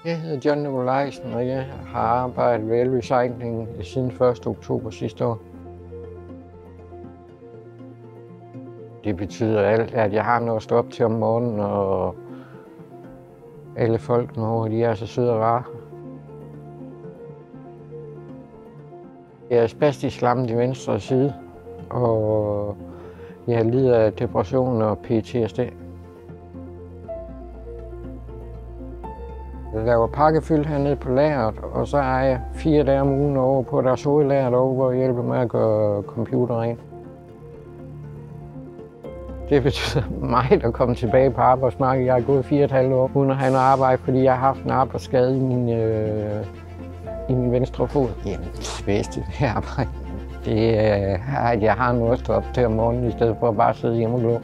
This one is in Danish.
Jeg hedder John Nikolajsen, og jeg har arbejdet ved elrecycling siden 1. oktober sidste år. Det betyder alt, at jeg har noget at stå op til om morgenen, og alle folk nu, de er så søde og rare. Jeg er spastisk lammet i venstre side, og jeg lider af depression og PTSD. Jeg laver pakkefyld hernede på lageret, og så er jeg 4 dage om ugen over på deres hovedlager derovre, hvor jeg hjælper med at gøre computer rent. Det betyder meget at komme tilbage på arbejdsmarkedet. Jeg har gået 4,5 år uden at have noget arbejde, fordi jeg har haft en arbejdsskade i min venstre fod. Jamen, det bedste ved arbejde, det er, at jeg har noget at stå op til om morgenen, i stedet for at bare sidde hjemme og glo.